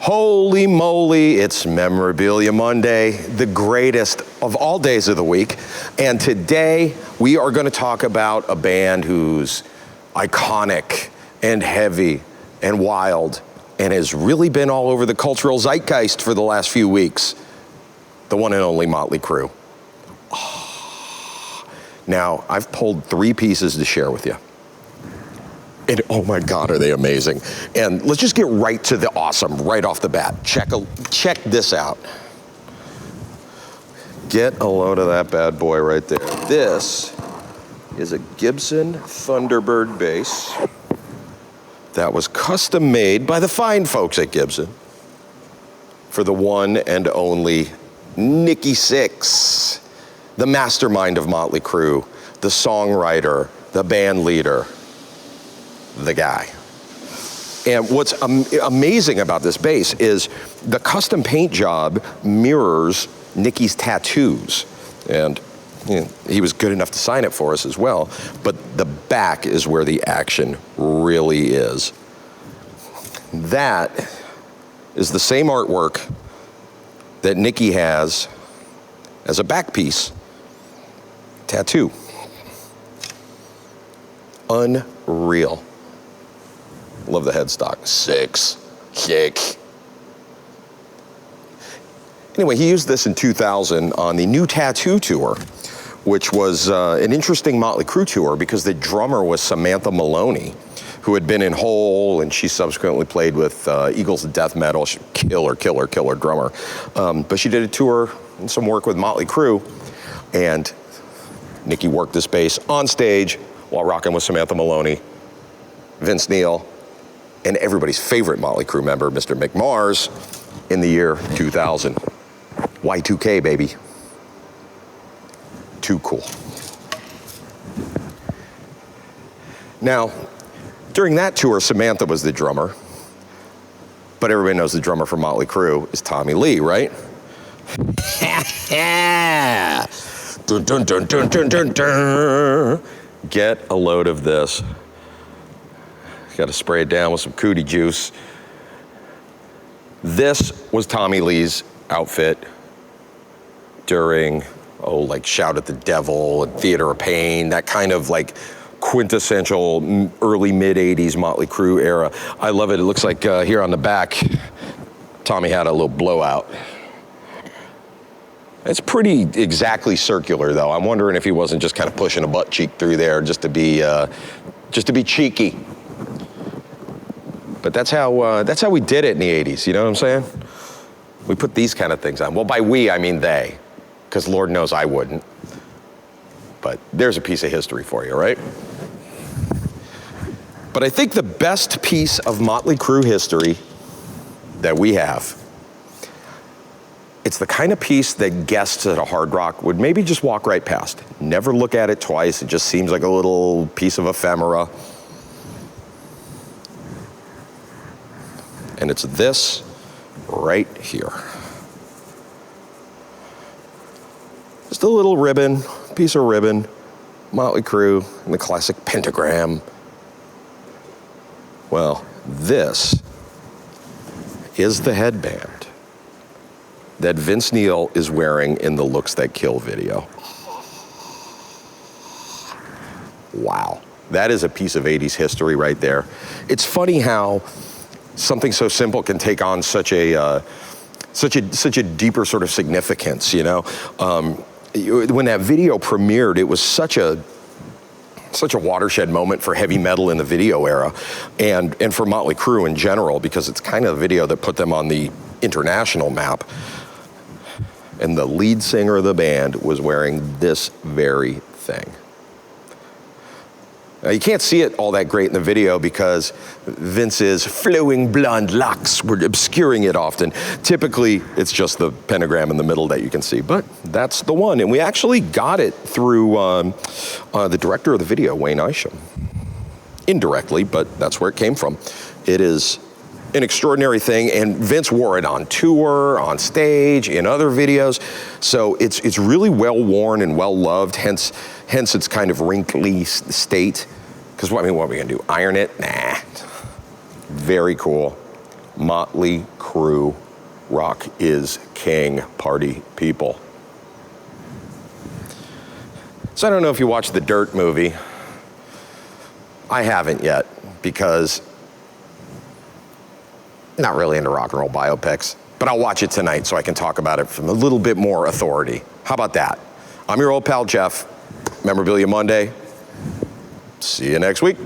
Holy moly, it's Memorabilia Monday, the greatest of all days of the week. And today we are going to talk about a band who's iconic and heavy and wild and has really been all over the cultural zeitgeist for the last few weeks. The one and only Mötley Crüe. Now, I've pulled 3 pieces to share with you. And oh my God, are they amazing. And let's just get right to the awesome right off the bat. Check this out. Get a load of that bad boy right there. This is a Gibson Thunderbird bass that was custom made by the fine folks at Gibson for the one and only Nikki Sixx, the mastermind of Mötley Crüe, the songwriter, the band leader, the guy. And what's amazing about this bass is the custom paint job mirrors Nicky's tattoos. And you know, he was good enough to sign it for us as well, but the back is where the action really is. That is the same artwork that Nicky has as a back piece tattoo. Unreal. Love the headstock. Sick. Anyway, he used this in 2000 on the New Tattoo Tour, which was an interesting Mötley Crüe tour because the drummer was Samantha Maloney, who had been in Hole, and she subsequently played with Eagles of Death Metal. She killer drummer. But she did a tour and some work with Mötley Crüe, and Nicky worked this bass on stage while rocking with Samantha Maloney, Vince Neil, and everybody's favorite Mötley Crüe member, Mr. Mick Mars, in the year 2000. Y2K, baby. Too cool. Now, during that tour, Samantha was the drummer, but everybody knows the drummer for Mötley Crüe is Tommy Lee, right? Dun, dun, dun, dun, dun, dun, dun. Get a load of this. Got to spray it down with some cootie juice. This was Tommy Lee's outfit during, like Shout at the Devil and Theater of Pain, that kind of like quintessential early mid-'80s Mötley Crüe era. I love it. It looks like here on the back, Tommy had a little blowout. It's pretty exactly circular, though. I'm wondering if he wasn't just kind of pushing a butt cheek through there just to be cheeky. But that's how we did it in the 80s, you know what I'm saying? We put these kind of things on. Well, by we, I mean they, because Lord knows I wouldn't. But there's a piece of history for you, right? But I think the best piece of Mötley Crüe history that we have, it's the kind of piece that guests at a Hard Rock would maybe just walk right past. Never look at it twice. It just seems like a little piece of ephemera. And it's this right here. Just a little ribbon, piece of ribbon, Mötley Crüe, and the classic pentagram. Well, this is the headband that Vince Neil is wearing in the Looks That Kill video. Wow, that is a piece of 80s history right there. It's funny how something so simple can take on such a deeper sort of significance, you know? When that video premiered, it was such a watershed moment for heavy metal in the video era, and for Mötley Crüe in general, because it's kind of the video that put them on the international map. And the lead singer of the band was wearing this very thing. Now, you can't see it all that great in the video because Vince's flowing blonde locks were obscuring it often. Typically, it's just the pentagram in the middle that you can see, but that's the one. And we actually got it through the director of the video, Wayne Isham. Indirectly, but that's where it came from. It is an extraordinary thing, and Vince wore it on tour, on stage, in other videos. So it's really well worn and well loved, hence its kind of wrinkly state. Because what are we gonna do, iron it? Nah. Very cool. Mötley Crüe, rock is king, party people. So I don't know if you watched the Dirt movie. I haven't yet, because I'm not really into rock and roll biopics, but I'll watch it tonight so I can talk about it from a little bit more authority. How about that? I'm your old pal, Jeff. Memorabilia Monday. See you next week.